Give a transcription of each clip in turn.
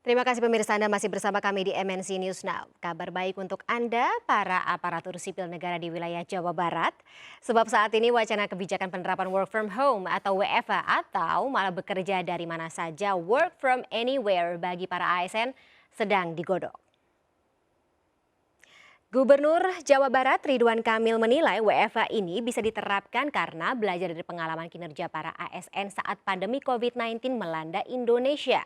Terima kasih pemirsa Anda masih bersama kami di MNC News Now. Kabar baik untuk Anda, para aparatur sipil negara di wilayah Jawa Barat. Sebab saat ini wacana kebijakan penerapan work from home atau WFH atau malah bekerja dari mana saja work from anywhere bagi para ASN sedang digodok. Gubernur Jawa Barat Ridwan Kamil menilai WFH ini bisa diterapkan karena belajar dari pengalaman kinerja para ASN saat pandemi COVID-19 melanda Indonesia.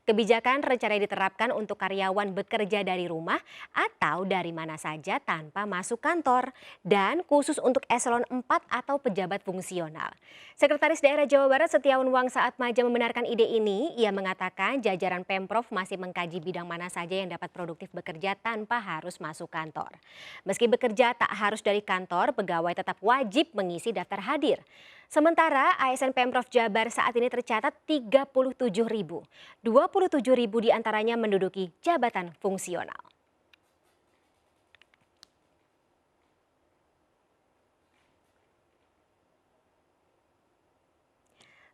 Kebijakan rencananya diterapkan untuk karyawan bekerja dari rumah atau dari mana saja tanpa masuk kantor dan khusus untuk eselon 4 atau pejabat fungsional. Sekretaris Daerah Jawa Barat Setiawan Wangsaatmadja membenarkan ide ini. Ia mengatakan jajaran Pemprov masih mengkaji bidang mana saja yang dapat produktif bekerja tanpa harus masuk kantor. Meski bekerja tak harus dari kantor, pegawai tetap wajib mengisi daftar hadir. Sementara ASN Pemprov Jabar saat ini tercatat 37.000. 27.000 diantaranya menduduki jabatan fungsional.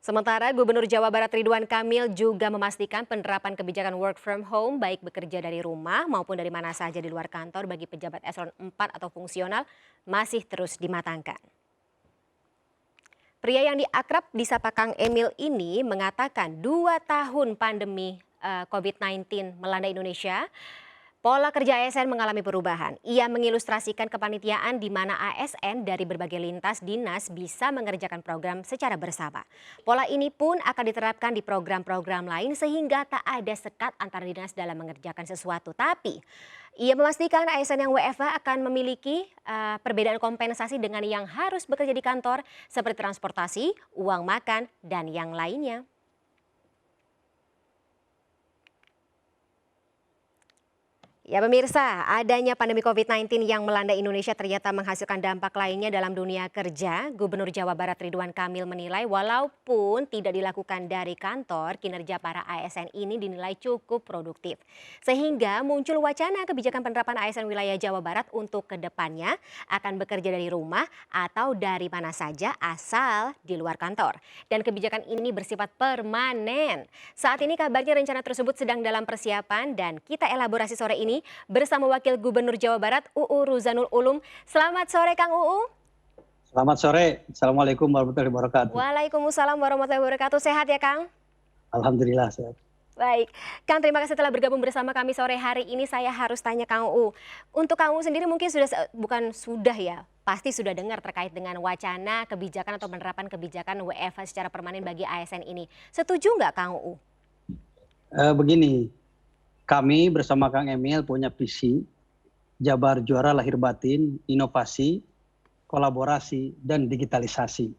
Sementara Gubernur Jawa Barat Ridwan Kamil juga memastikan penerapan kebijakan work from home baik bekerja dari rumah maupun dari mana saja di luar kantor bagi pejabat eselon 4 atau fungsional masih terus dimatangkan. Pria yang diakrab disapa Kang Emil ini mengatakan 2 tahun pandemi COVID-19 melanda Indonesia, pola kerja ASN mengalami perubahan. Ia mengilustrasikan kepanitiaan di mana ASN dari berbagai lintas dinas bisa mengerjakan program secara bersama. Pola ini pun akan diterapkan di program-program lain sehingga tak ada sekat antar dinas dalam mengerjakan sesuatu. Tapi ia memastikan ASN yang WFH akan memiliki perbedaan kompensasi dengan yang harus bekerja di kantor seperti transportasi, uang makan, dan yang lainnya. Ya pemirsa, adanya pandemi COVID-19 yang melanda Indonesia ternyata menghasilkan dampak lainnya dalam dunia kerja. Gubernur Jawa Barat Ridwan Kamil menilai walaupun tidak dilakukan dari kantor, kinerja para ASN ini dinilai cukup produktif. Sehingga muncul wacana kebijakan penerapan ASN wilayah Jawa Barat untuk kedepannya akan bekerja dari rumah atau dari mana saja asal di luar kantor. Dan kebijakan ini bersifat permanen. Saat ini kabarnya rencana tersebut sedang dalam persiapan dan kita elaborasi sore ini bersama Wakil Gubernur Jawa Barat UU Ruzanul Ulum. Selamat sore Kang UU. Selamat sore. Assalamualaikum warahmatullahi wabarakatuh. Waalaikumsalam warahmatullahi wabarakatuh. Sehat ya Kang? Alhamdulillah sehat. Baik, Kang terima kasih telah bergabung bersama kami sore hari ini. Saya harus tanya Kang UU. Untuk Kang UU sendiri mungkin sudah ya, pasti sudah dengar terkait dengan wacana kebijakan atau penerapan kebijakan WFH secara permanen bagi ASN ini. Setuju nggak Kang UU? Begini, kami bersama Kang Emil punya visi Jabar juara lahir batin, inovasi, kolaborasi, dan digitalisasi.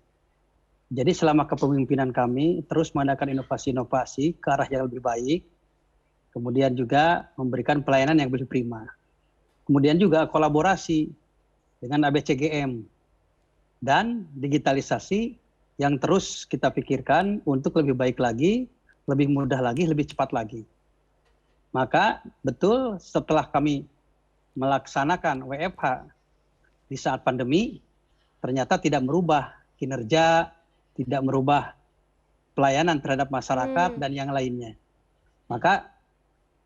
Jadi selama kepemimpinan kami terus mengadakan inovasi-inovasi ke arah yang lebih baik, kemudian juga memberikan pelayanan yang lebih prima. Kemudian juga kolaborasi dengan ABCGM dan digitalisasi yang terus kita pikirkan untuk lebih baik lagi, lebih mudah lagi, lebih cepat lagi. Maka betul setelah kami melaksanakan WFH di saat pandemi, ternyata tidak merubah kinerja, tidak merubah pelayanan terhadap masyarakat dan yang lainnya. Maka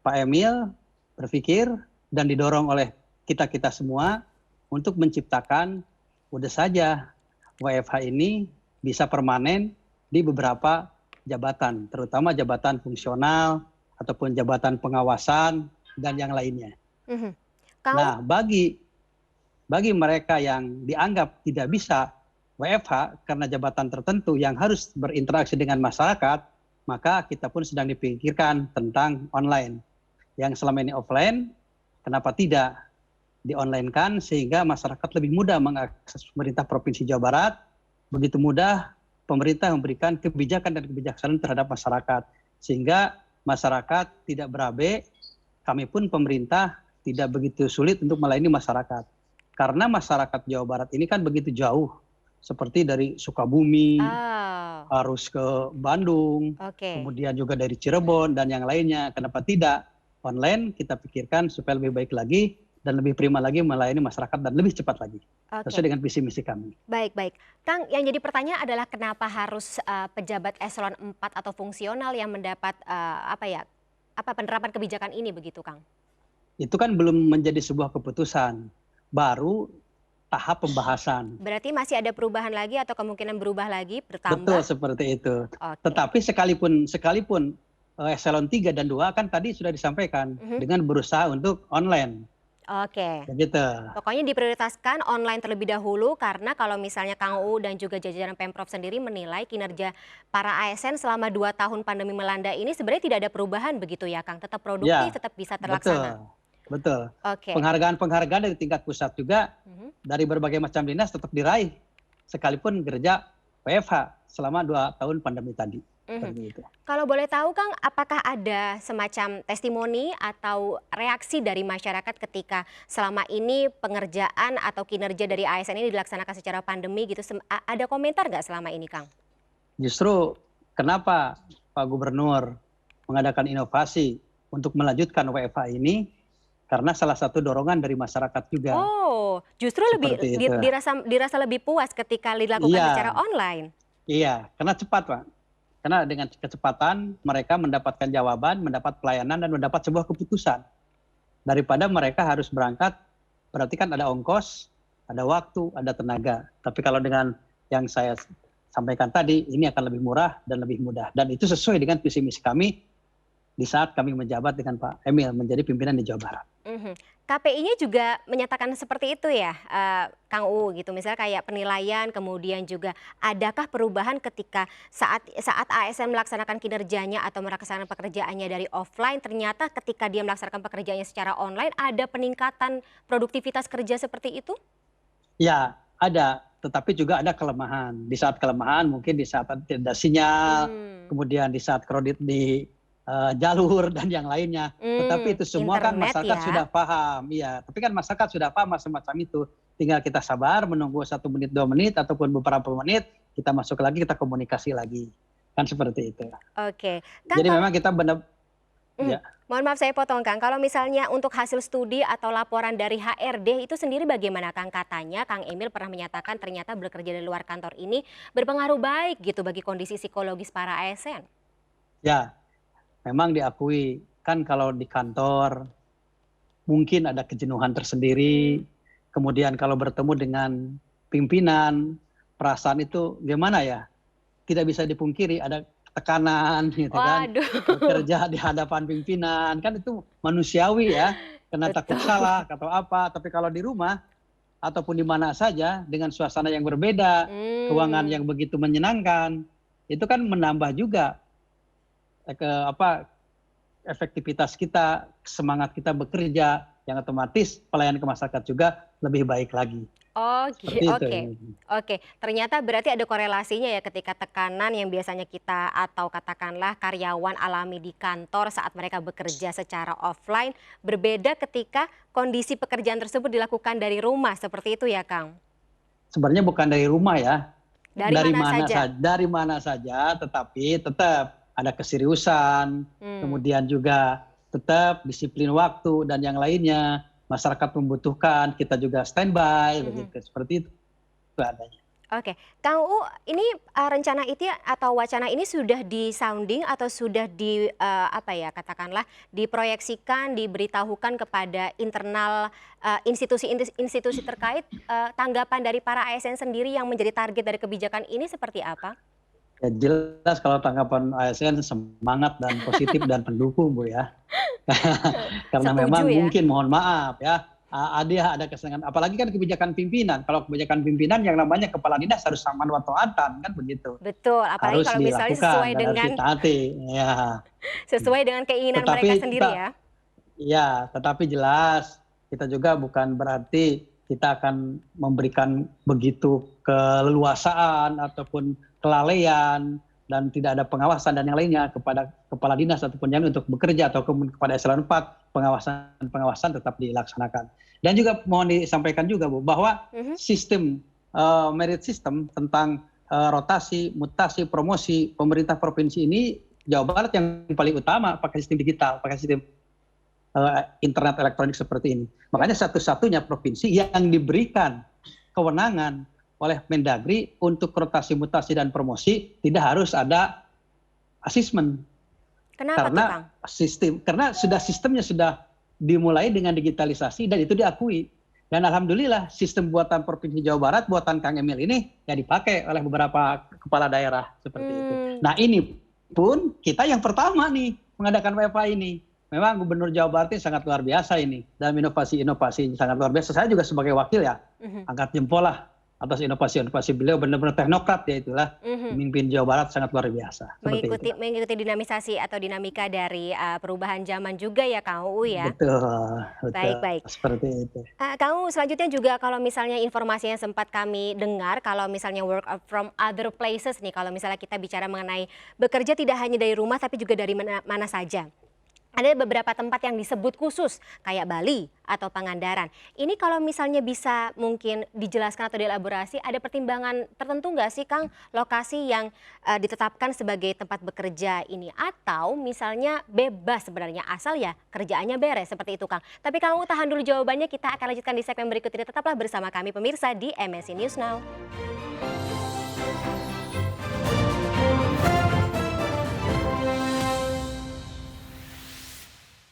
Pak Emil berpikir dan didorong oleh kita-kita semua untuk menciptakan udah saja WFH ini bisa permanen di beberapa jabatan, terutama jabatan fungsional, ataupun jabatan pengawasan dan yang lainnya. Nah, bagi mereka yang dianggap tidak bisa WFH karena jabatan tertentu yang harus berinteraksi dengan masyarakat, maka kita pun sedang dipikirkan tentang online. Yang selama ini offline, kenapa tidak di-online-kan sehingga masyarakat lebih mudah mengakses pemerintah Provinsi Jawa Barat, begitu mudah pemerintah memberikan kebijakan dan kebijaksanaan terhadap masyarakat. Sehingga masyarakat tidak berabe, kami pun pemerintah tidak begitu sulit untuk melayani masyarakat. Karena masyarakat Jawa Barat ini kan begitu jauh, seperti dari Sukabumi, harus ke Bandung, kemudian juga dari Cirebon dan yang lainnya. Kenapa tidak online? Kita pikirkan supaya lebih baik lagi dan lebih prima lagi melayani masyarakat dan lebih cepat lagi. Sesuai dengan visi misi kami. Baik. Kang, yang jadi pertanyaan adalah kenapa harus pejabat eselon 4 atau fungsional yang mendapat apa penerapan kebijakan ini begitu, Kang? Itu kan belum menjadi sebuah keputusan, baru tahap pembahasan. Berarti masih ada perubahan lagi atau kemungkinan berubah lagi, Betul bertambah? seperti itu. Oke. Tetapi sekalipun eselon 3 dan 2 kan tadi sudah disampaikan Mhm. dengan berusaha untuk online, Oke. begitu. Pokoknya diprioritaskan online terlebih dahulu karena kalau misalnya Kang UU dan juga jajaran Pemprov sendiri menilai kinerja para ASN selama 2 tahun pandemi melanda ini sebenarnya tidak ada perubahan begitu ya, Kang? Tetap produktif, Ya, tetap bisa terlaksana? betul, betul. Oke. Penghargaan-penghargaan dari tingkat pusat juga Mhm. dari berbagai macam dinas tetap diraih, sekalipun kerja WFH selama 2 tahun pandemi tadi, Mhm. seperti itu. Kalau boleh tahu Kang, apakah ada semacam testimoni atau reaksi dari masyarakat ketika selama ini pengerjaan atau kinerja dari ASN ini dilaksanakan secara pandemi gitu, ada komentar nggak selama ini, Kang? Justru kenapa Pak Gubernur mengadakan inovasi untuk melanjutkan WFH ini, karena salah satu dorongan dari masyarakat juga, Oh, justru lebih seperti itu. dirasa lebih puas ketika dilakukan secara Iya, online? iya, karena cepat Pak. Karena dengan kecepatan mereka mendapatkan jawaban, mendapat pelayanan, dan mendapat sebuah keputusan. Daripada mereka harus berangkat, berarti kan ada ongkos, ada waktu, ada tenaga. Tapi kalau dengan yang saya sampaikan tadi, ini akan lebih murah dan lebih mudah. Dan itu sesuai dengan visi misi kami di saat kami menjabat dengan Pak Emil menjadi pimpinan di Jawa Barat. Mhm. KPI-nya juga menyatakan seperti itu ya, Kang UU gitu, misalnya kayak penilaian, kemudian juga adakah perubahan ketika saat saat ASN melaksanakan kinerjanya atau melaksanakan pekerjaannya dari offline, ternyata ketika dia melaksanakan pekerjaannya secara online, ada peningkatan produktivitas kerja seperti itu? Ya, ada, tetapi juga ada kelemahan. Di saat kelemahan mungkin di saat tidak ada sinyal, Mmm. kemudian di saat kredit di jalur dan yang lainnya. Tetapi itu semua kan Internet masyarakat ya? sudah paham, iya. Tapi kan masyarakat sudah paham semacam itu. Tinggal kita sabar menunggu 1 menit, 2 menit, ataupun beberapa menit, kita masuk lagi, kita komunikasi lagi. Kan seperti itu. Oke. Kang, Jadi kalau memang kita benar, mhm, ya, mohon maaf saya potong Kang, kalau misalnya untuk hasil studi atau laporan dari HRD itu sendiri bagaimana Kang? Katanya Kang Emil pernah menyatakan ternyata bekerja di luar kantor ini berpengaruh baik gitu bagi kondisi psikologis para ASN. ya, memang diakui. Kan kalau di kantor mungkin ada kejenuhan Mmm. tersendiri, kemudian kalau bertemu dengan pimpinan, perasaan itu gimana ya, tidak bisa dipungkiri ada tekanan gitu kan, Waduh, bekerja di hadapan pimpinan, kan itu manusiawi ya, karena takut betul. salah atau apa. Tapi kalau di rumah ataupun di mana saja dengan suasana yang berbeda, keuangan Mmm. yang begitu menyenangkan, itu kan menambah juga ke apa, efektivitas kita, semangat kita bekerja, yang otomatis pelayanan ke masyarakat juga lebih baik lagi. Oh, Seperti itu. oke. Oke, ternyata berarti ada korelasinya ya ketika tekanan yang biasanya kita atau katakanlah karyawan alami di kantor saat mereka bekerja secara offline, berbeda ketika kondisi pekerjaan tersebut dilakukan dari rumah, seperti itu ya, Kang? Sebenarnya bukan dari rumah ya, Dari mana saja? dari mana saja, tetapi tetap ada keseriusan, Mmm. kemudian juga tetap disiplin waktu dan yang lainnya. Masyarakat membutuhkan, kita juga standby, Mhm. begitu. Seperti itu adanya. Oke, Kang UU ini, rencana itu ya atau wacana ini sudah di-sounding atau sudah apa ya, katakanlah diproyeksikan, diberitahukan kepada internal, institusi terkait, tanggapan dari para ASN sendiri yang menjadi target dari kebijakan ini seperti apa? Ya jelas kalau tanggapan ASN semangat dan positif dan pendukung Bu ya. Karena Setuju memang ya? mungkin mohon maaf ya, ada kesenangan apalagi kan kebijakan pimpinan, kalau kebijakan pimpinan yang namanya kepala dinas harus aman wa ta'atan kan begitu. Betul, apalagi Harus kalau misalnya dilakukan dan harus ditaati, ya. sesuai dengan keinginan mereka Tetapi sendiri ya? ya, tetapi jelas kita juga bukan berarti kita akan memberikan begitu keleluasaan ataupun kelalaian dan tidak ada pengawasan dan yang lainnya kepada kepala dinas ataupun yang untuk bekerja atau kepada eselon 4, pengawasan tetap dilaksanakan. Dan juga mohon disampaikan juga Bu bahwa Mhm. sistem merit system tentang rotasi, mutasi, promosi pemerintah provinsi ini Jawa Barat yang paling utama pakai sistem digital, pakai sistem internet elektronik seperti ini. Makanya satu-satunya provinsi yang diberikan kewenangan oleh Mendagri untuk rotasi, mutasi, dan promosi tidak harus ada asesmen. Kenapa tuh, Kang? Karena sistemnya sudah dimulai dengan digitalisasi dan itu diakui. Dan alhamdulillah sistem buatan Provinsi Jawa Barat, buatan Kang Emil ini ya dipakai oleh beberapa kepala daerah seperti itu. Nah ini pun kita yang pertama nih mengadakan WFA ini. Memang Gubernur Jawa Barat ini sangat luar biasa ini. Dalam inovasi-inovasi sangat luar biasa. Saya juga sebagai wakil ya, angkat jempol lah atas inovasi-inovasi beliau, benar-benar teknokrat ya itulah. Pemimpin Jawa Barat sangat luar biasa. Mengikuti dinamisasi atau dinamika dari perubahan zaman juga ya Kang Uu ya. Betul, Baik. seperti itu. Kang Uu, selanjutnya juga kalau misalnya informasi yang sempat kami dengar, kalau misalnya work from other places nih, kalau misalnya kita bicara mengenai bekerja tidak hanya dari rumah tapi juga dari mana saja. Ada beberapa tempat yang disebut khusus kayak Bali atau Pangandaran. Ini kalau misalnya bisa mungkin dijelaskan atau dielaborasi, ada pertimbangan tertentu nggak sih Kang lokasi yang ditetapkan sebagai tempat bekerja ini? Atau misalnya bebas sebenarnya asal ya kerjaannya beres seperti itu Kang. Tapi Kang tahan dulu jawabannya, kita akan lanjutkan di segmen berikut ini. Tetaplah bersama kami pemirsa di MSC News Now.